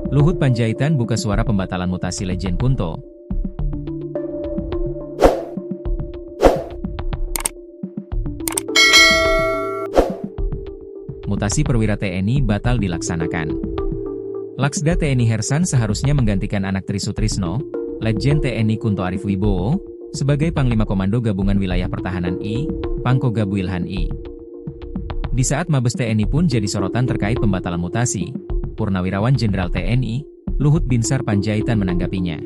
Luhut Panjaitan buka suara pembatalan mutasi Letjen Kunto. Mutasi perwira TNI batal dilaksanakan. Laksda TNI Hersan seharusnya menggantikan anak Tri Sutrisno, Letjen TNI Kunto Arif Wibowo, sebagai Panglima Komando Gabungan Wilayah Pertahanan I, Pangkoga Wilhan I. Di saat Mabes TNI pun jadi sorotan terkait pembatalan mutasi, Purnawirawan Jenderal TNI, Luhut Binsar Panjaitan menanggapinya.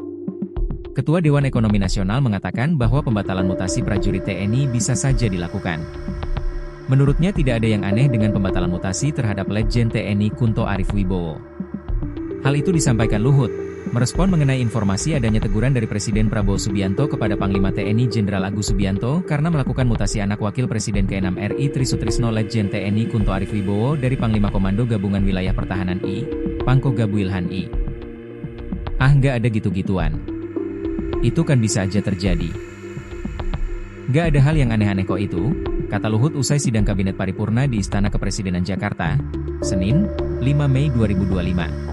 Ketua Dewan Ekonomi Nasional mengatakan bahwa pembatalan mutasi prajurit TNI bisa saja dilakukan. Menurutnya tidak ada yang aneh dengan pembatalan mutasi terhadap Letjen TNI Kunto Arif Wibowo. Hal itu disampaikan Luhut, merespon mengenai informasi adanya teguran dari Presiden Prabowo Subianto kepada Panglima TNI Jenderal Agus Subianto karena melakukan mutasi anak Wakil Presiden ke-6 RI Tri Sutrisno Letjen TNI Kunto Arif Wibowo dari Panglima Komando Gabungan Wilayah Pertahanan I, Pangkoga Wilhan I. Nggak ada gitu-gituan. Itu kan bisa aja terjadi. Nggak ada hal yang aneh-aneh kok itu, kata Luhut usai sidang Kabinet Paripurna di Istana Kepresidenan Jakarta, Senin, 5 Mei 2025.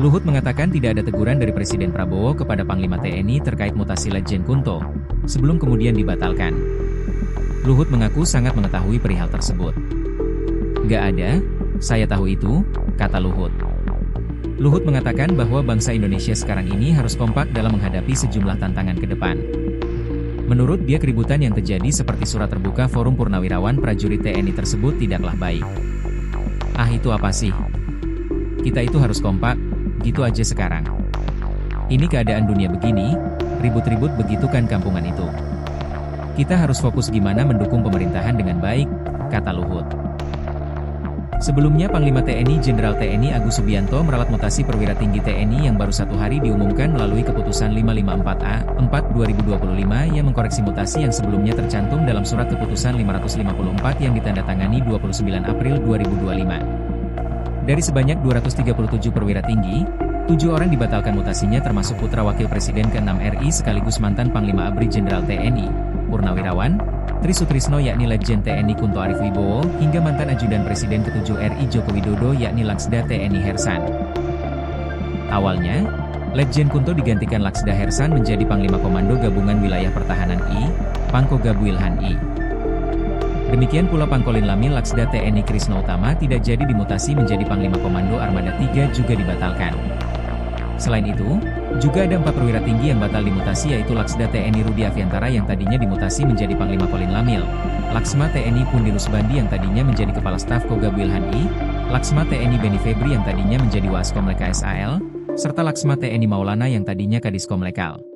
Luhut mengatakan tidak ada teguran dari Presiden Prabowo kepada Panglima TNI terkait mutasi Letjen Kunto, sebelum kemudian dibatalkan. Luhut mengaku sangat mengetahui perihal tersebut. Nggak ada, saya tahu itu, kata Luhut. Luhut mengatakan bahwa bangsa Indonesia sekarang ini harus kompak dalam menghadapi sejumlah tantangan ke depan. Menurut dia keributan yang terjadi seperti surat terbuka Forum Purnawirawan Prajurit TNI tersebut tidaklah baik. Itu apa sih? Kita itu harus kompak, gitu aja sekarang. Ini keadaan dunia begini, ribut-ribut begitu kan kampungan itu. Kita harus fokus gimana mendukung pemerintahan dengan baik, kata Luhut. Sebelumnya Panglima TNI Jenderal TNI Agus Subianto meralat mutasi perwira tinggi TNI yang baru satu hari diumumkan melalui Keputusan 554A, 4/2025 yang mengkoreksi mutasi yang sebelumnya tercantum dalam Surat Keputusan 554 yang ditandatangani 29 April 2025. Dari sebanyak 237 perwira tinggi, 7 orang dibatalkan mutasinya termasuk putra Wakil Presiden ke-6 RI sekaligus mantan Panglima ABRI Jenderal TNI, Purnawirawan, Tri Sutrisno yakni Letjen TNI Kunto Arif Wibowo, hingga mantan Ajudan Presiden ke-7 RI Joko Widodo yakni Laksda TNI Hersan. Awalnya, Letjen Kunto digantikan Laksda Hersan menjadi Panglima Komando Gabungan Wilayah Pertahanan I, Pangkoga Wilhan I. Demikian pula Pangkolin Lamil Laksda TNI Krisno Utama tidak jadi dimutasi menjadi Panglima Komando Armada 3 juga dibatalkan. Selain itu, juga ada 4 perwira tinggi yang batal dimutasi yaitu Laksda TNI Rudi Aviantara yang tadinya dimutasi menjadi Panglima Kolin Lamil, Laksma TNI Pundi Rusbandi yang tadinya menjadi Kepala Staf Kogab Wilhan I, Laksma TNI Beni Febri yang tadinya menjadi Waskomleka SAL, serta Laksma TNI Maulana yang tadinya Kadiskomlekal.